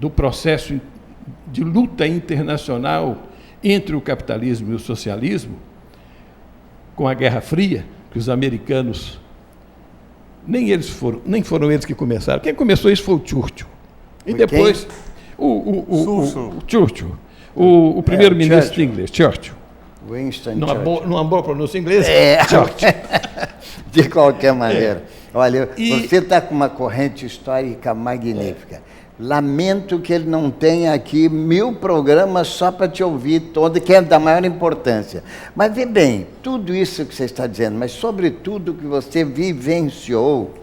do processo de luta internacional entre o capitalismo e o socialismo, com a Guerra Fria, que os americanos, nem foram eles que começaram. Quem começou isso foi o Churchill. E depois o Churchill, o primeiro-ministro inglês, Churchill. Winston Churchill. Numa boa pronúncia inglesa, Churchill. De qualquer maneira. Olha, você está com uma corrente histórica magnífica. Lamento que ele não tenha aqui 1000 programas só para te ouvir todo, que é da maior importância. Mas vê bem, tudo isso que você está dizendo, mas sobretudo que você vivenciou,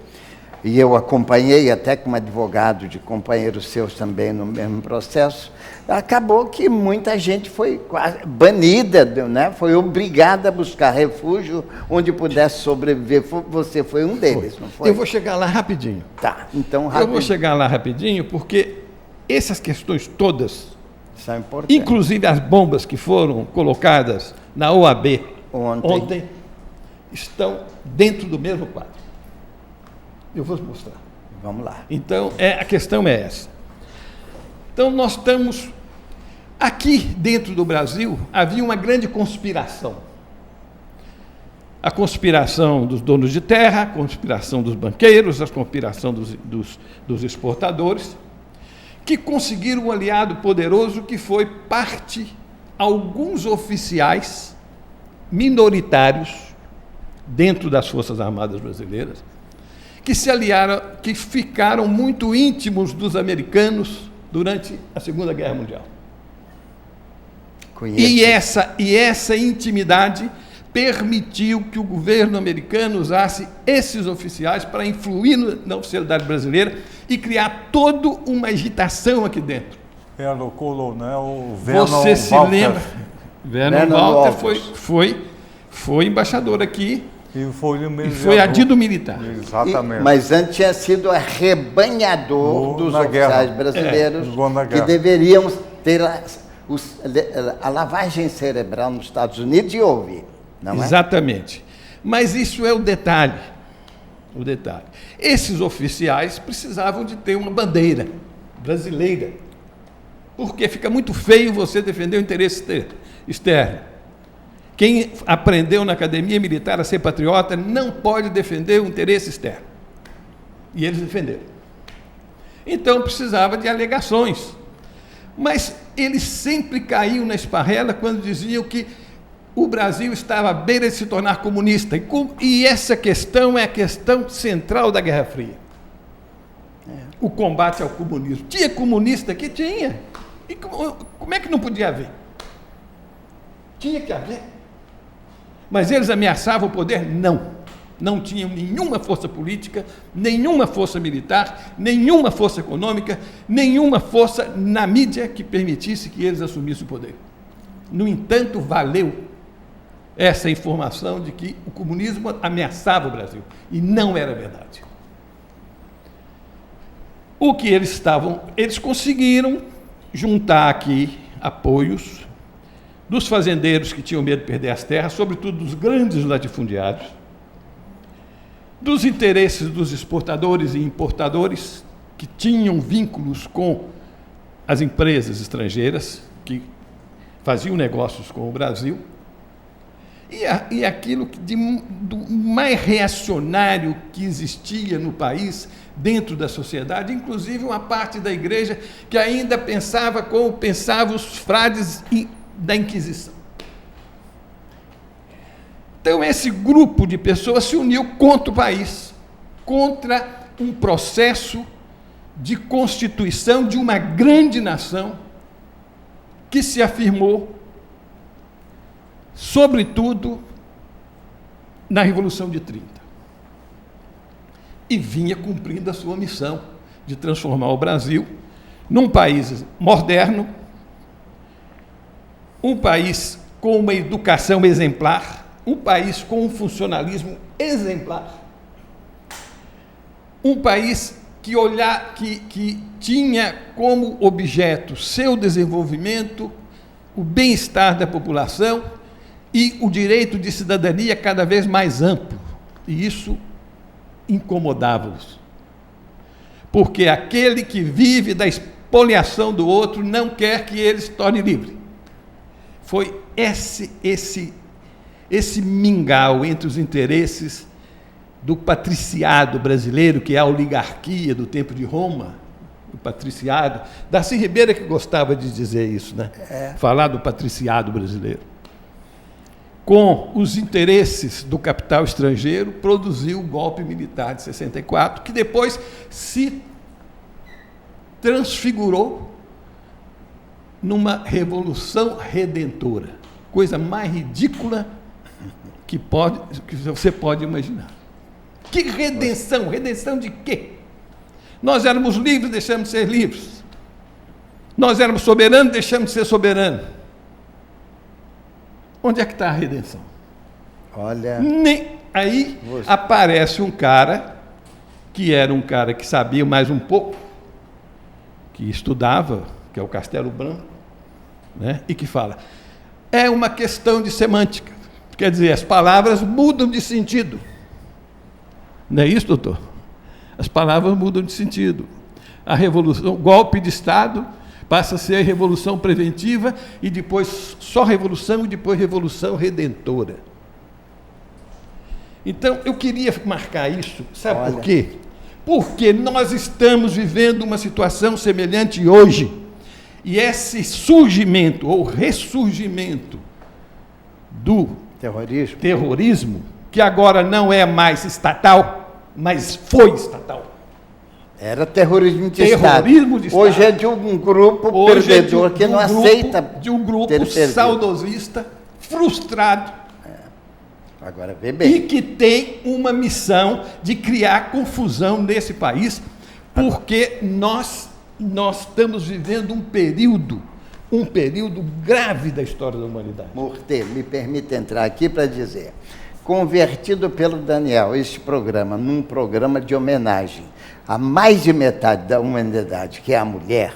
e eu acompanhei até como advogado de companheiros seus também no mesmo processo, acabou que muita gente foi quase banida, né? Foi obrigada a buscar refúgio onde pudesse sobreviver. Você foi um deles, não foi? Eu vou chegar lá rapidinho. Tá, então rapidinho. Eu vou chegar lá rapidinho, porque essas questões todas, são importantes, inclusive as bombas que foram colocadas na OAB ontem estão dentro do mesmo quadro. Eu vou mostrar. Vamos lá. Então, a questão é essa. Então, nós estamos... Aqui, dentro do Brasil, havia uma grande conspiração. A conspiração dos donos de terra, a conspiração dos banqueiros, a conspiração dos exportadores, que conseguiram um aliado poderoso que foi alguns oficiais minoritários dentro das Forças Armadas Brasileiras, que se aliaram, que ficaram muito íntimos dos americanos durante a Segunda Guerra Mundial. E essa intimidade permitiu que o governo americano usasse esses oficiais para influir na oficialidade brasileira e criar toda uma agitação aqui dentro. Era o coronel Vernon Você se Walter. lembra? Vernon Walter foi embaixador aqui. E foi adido militar. Exatamente. Mas antes tinha sido arrebanhador dos oficiais brasileiros que deveriam ter a lavagem cerebral nos Estados Unidos e houve, não é? Exatamente. Mas isso é o detalhe. O detalhe. Esses oficiais precisavam de ter uma bandeira brasileira, porque fica muito feio você defender o interesse externo. Quem aprendeu na academia militar a ser patriota não pode defender o interesse externo. E eles defenderam. Então precisava de alegações. Mas eles sempre caíam na esparrela quando diziam que o Brasil estava à beira de se tornar comunista. E essa questão é a questão central da Guerra Fria. O combate ao comunismo. Tinha comunista aqui? Tinha. E como é que não podia haver? Tinha que haver. Mas eles ameaçavam o poder? Não. Não tinham nenhuma força política, nenhuma força militar, nenhuma força econômica, nenhuma força na mídia que permitisse que eles assumissem o poder. No entanto, valeu essa informação de que o comunismo ameaçava o Brasil. E não era verdade. O que eles conseguiram juntar aqui apoios dos fazendeiros que tinham medo de perder as terras, sobretudo dos grandes latifundiários, dos interesses dos exportadores e importadores, que tinham vínculos com as empresas estrangeiras, que faziam negócios com o Brasil, e aquilo do mais reacionário que existia no país, dentro da sociedade, inclusive uma parte da igreja que ainda pensava como pensavam os frades da Inquisição. Então, esse grupo de pessoas se uniu contra o país, contra um processo de constituição de uma grande nação que se afirmou, sobretudo, na Revolução de 30. E vinha cumprindo a sua missão de transformar o Brasil num país moderno, um país com uma educação exemplar, um país com um funcionalismo exemplar, um país que tinha como objeto seu desenvolvimento, o bem-estar da população e o direito de cidadania cada vez mais amplo. E isso incomodava-os. Porque aquele que vive poliação do outro, não quer que ele se torne livre. Foi esse mingau entre os interesses do patriciado brasileiro, que é a oligarquia do tempo de Roma, o patriciado. Darcy Ribeiro é que gostava de dizer isso, né? Falar do patriciado brasileiro. Com os interesses do capital estrangeiro, produziu o golpe militar de 64, que depois se transfigurou numa revolução redentora. Coisa mais ridícula que você pode imaginar. Que redenção? Redenção de quê? Nós éramos livres, deixamos de ser livres. Nós éramos soberanos, deixamos de ser soberanos. Onde é que está a redenção? Olha... Aí aparece um cara, que era um cara que sabia mais um pouco, que estudava, que é o Castelo Branco, né? E que fala, é uma questão de semântica. Quer dizer, as palavras mudam de sentido. Não é isso, doutor? As palavras mudam de sentido. A revolução, o golpe de Estado passa a ser a revolução preventiva e depois só revolução e depois revolução redentora. Então, eu queria marcar isso, sabe por quê? Porque nós estamos vivendo uma situação semelhante hoje. E esse surgimento ou ressurgimento do terrorismo, que agora não é mais estatal, mas foi estatal. Era terrorismo de Estado. Hoje é de um grupo perdedor que não aceita. De um grupo saudosista, frustrado. Agora vê bem. E que tem uma missão de criar confusão nesse país, porque nós estamos vivendo um período grave da história da humanidade. Morte, me permite entrar aqui para dizer, convertido pelo Daniel, este programa, num programa de homenagem a mais de metade da humanidade, que é a mulher,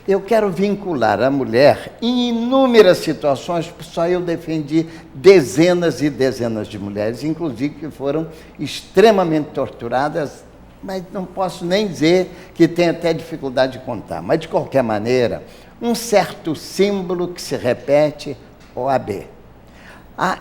eu quero vincular a mulher em inúmeras situações, porque só eu defendi dezenas e dezenas de mulheres, inclusive que foram extremamente torturadas, mas não posso nem dizer que tenho até dificuldade de contar. Mas, de qualquer maneira, um certo símbolo que se repete, OAB.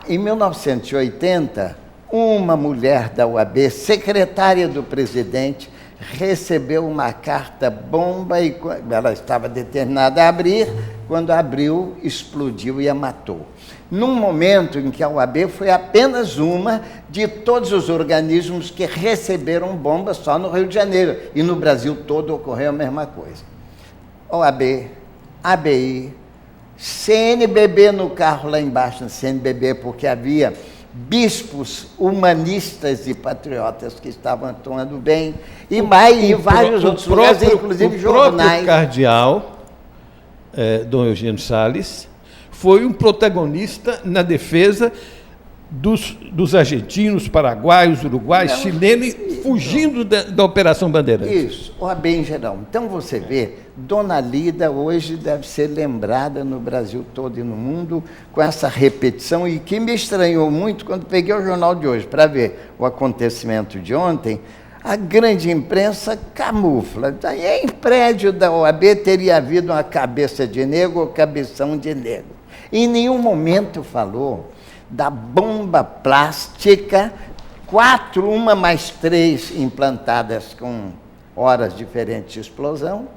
Em 1980, uma mulher da OAB, secretária do presidente, recebeu uma carta bomba e ela estava determinada a abrir, quando abriu, explodiu e a matou. Num momento em que a OAB foi apenas uma de todos os organismos que receberam bombas só no Rio de Janeiro, e no Brasil todo ocorreu a mesma coisa. OAB, ABI, CNBB no carro lá embaixo, no CNBB, porque havia bispos humanistas e patriotas que estavam atuando bem, e vários outros lugares, inclusive jornais. O próprio cardeal, Dom Eugênio Salles, foi um protagonista na defesa dos argentinos, paraguaios, uruguaios, chilenos, fugindo da Operação Bandeirantes. Isso, OAB em geral. Então você vê, Dona Lida hoje deve ser lembrada no Brasil todo e no mundo com essa repetição, e que me estranhou muito quando peguei o jornal de hoje para ver o acontecimento de ontem. A grande imprensa camufla. Em prédio da OAB teria havido uma cabeça de negro ou cabeção de negro. Em nenhum momento falou da bomba plástica, 4, uma mais 3 implantadas com horas diferentes de explosão,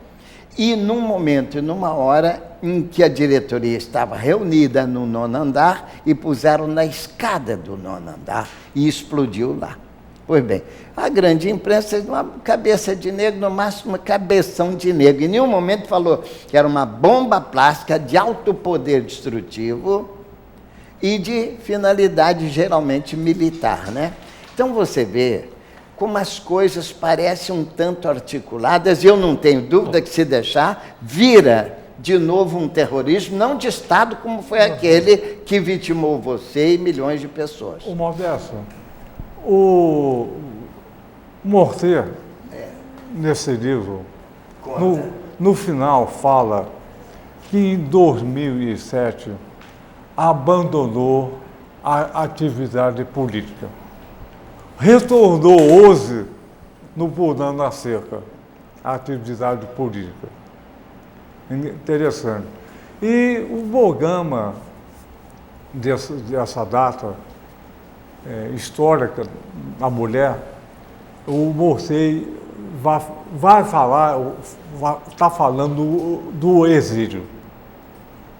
e num momento e numa hora em que a diretoria estava reunida no 9º andar e puseram na escada do 9º andar e explodiu lá. Pois bem, a grande imprensa, uma cabeça de negro, no máximo uma cabeção de negro. Em nenhum momento falou que era uma bomba plástica de alto poder destrutivo e de finalidade geralmente militar, né? Então você vê como as coisas parecem um tanto articuladas, e eu não tenho dúvida que, se deixar, vira de novo um terrorismo, não de Estado, como foi aquele que vitimou você e milhões de pessoas. O Modesto, o Morter, nesse livro, no final fala que em 2007 abandonou a atividade política. Retornou hoje, no Pulando a Cerca, a atividade política. Interessante. E o Bogama, dessa data histórica da mulher, o Morcey vai falar, está falando do exílio.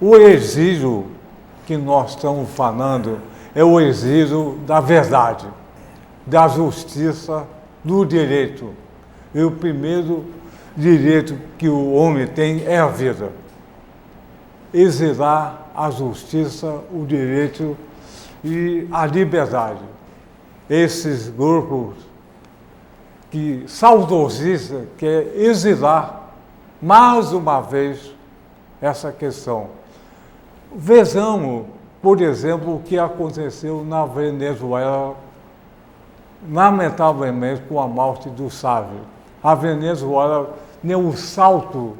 O exílio que nós estamos falando é o exílio da verdade, da justiça, do direito. E o primeiro direito que o homem tem é a vida. Exilar a justiça, o direito e a liberdade. Esses grupos que saudosistas querem exilar mais uma vez essa questão. Vejamos, por exemplo, o que aconteceu na Venezuela, lamentavelmente, com a morte do Chávez. A Venezuela deu um salto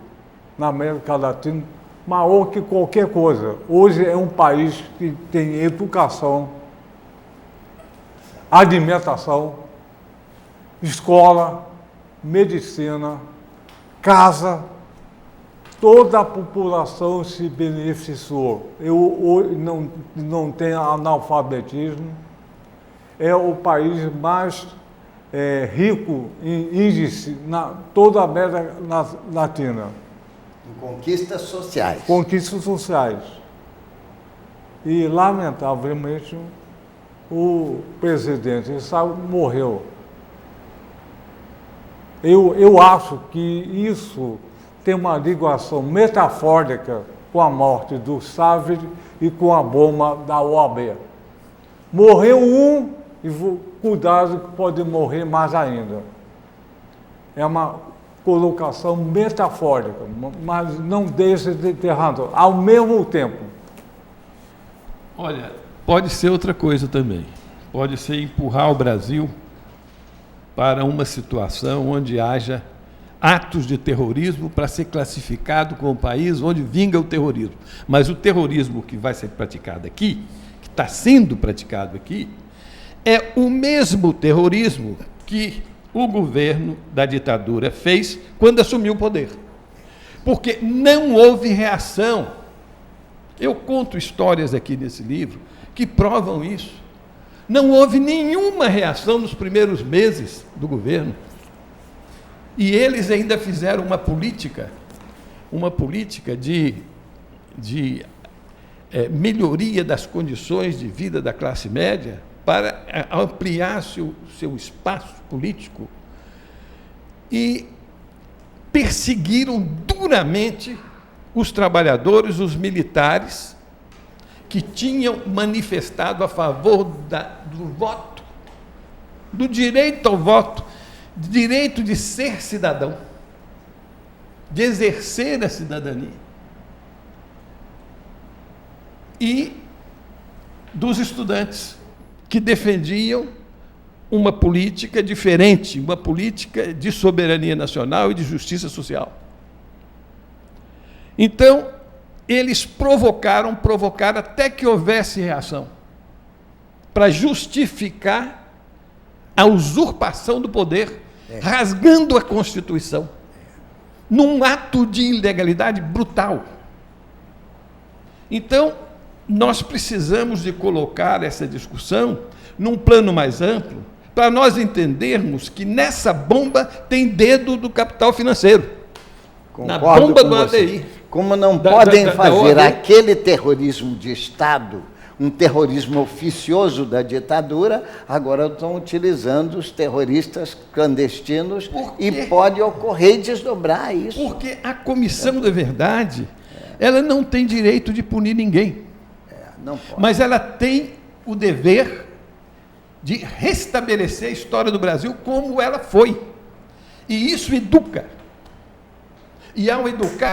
na América Latina maior que qualquer coisa. Hoje é um país que tem educação, alimentação, escola, medicina, casa. Toda a população se beneficiou. Não tem analfabetismo. É o país mais rico em índice na toda a América Latina. Em conquistas sociais. Conquistas sociais. E, lamentavelmente, o presidente morreu. Eu acho que isso tem uma ligação metafórica com a morte do Chávez e com a bomba da OAB. Morreu um e cuidado que pode morrer mais ainda. É uma colocação metafórica, mas não deixa de ter razão. Ao mesmo tempo. Olha, pode ser outra coisa também. Pode ser empurrar o Brasil para uma situação onde haja atos de terrorismo para ser classificado como um país onde vinga o terrorismo. Mas o terrorismo que vai ser praticado aqui, que está sendo praticado aqui, é o mesmo terrorismo que o governo da ditadura fez quando assumiu o poder. Porque não houve reação. Eu conto histórias aqui nesse livro que provam isso. Não houve nenhuma reação nos primeiros meses do governo. E eles ainda fizeram uma política de melhoria das condições de vida da classe média para ampliar seu espaço político e perseguiram duramente os trabalhadores, os militares que tinham manifestado a favor do voto, do direito ao voto, direito de ser cidadão, de exercer a cidadania. E dos estudantes que defendiam uma política diferente, uma política de soberania nacional e de justiça social. Então, eles provocaram até que houvesse reação, para justificar a usurpação do poder, rasgando a Constituição, num ato de ilegalidade brutal. Então, nós precisamos de colocar essa discussão num plano mais amplo, para nós entendermos que nessa bomba tem dedo do capital financeiro. Concordo na bomba com do você. ADI. Como não podem fazer aquele terrorismo de Estado, um terrorismo oficioso da ditadura, agora estão utilizando os terroristas clandestinos e pode ocorrer desdobrar isso. Porque a Comissão da Verdade, ela não tem direito de punir ninguém. Não pode. Mas ela tem o dever de restabelecer a história do Brasil como ela foi. E isso educa. E ao educar,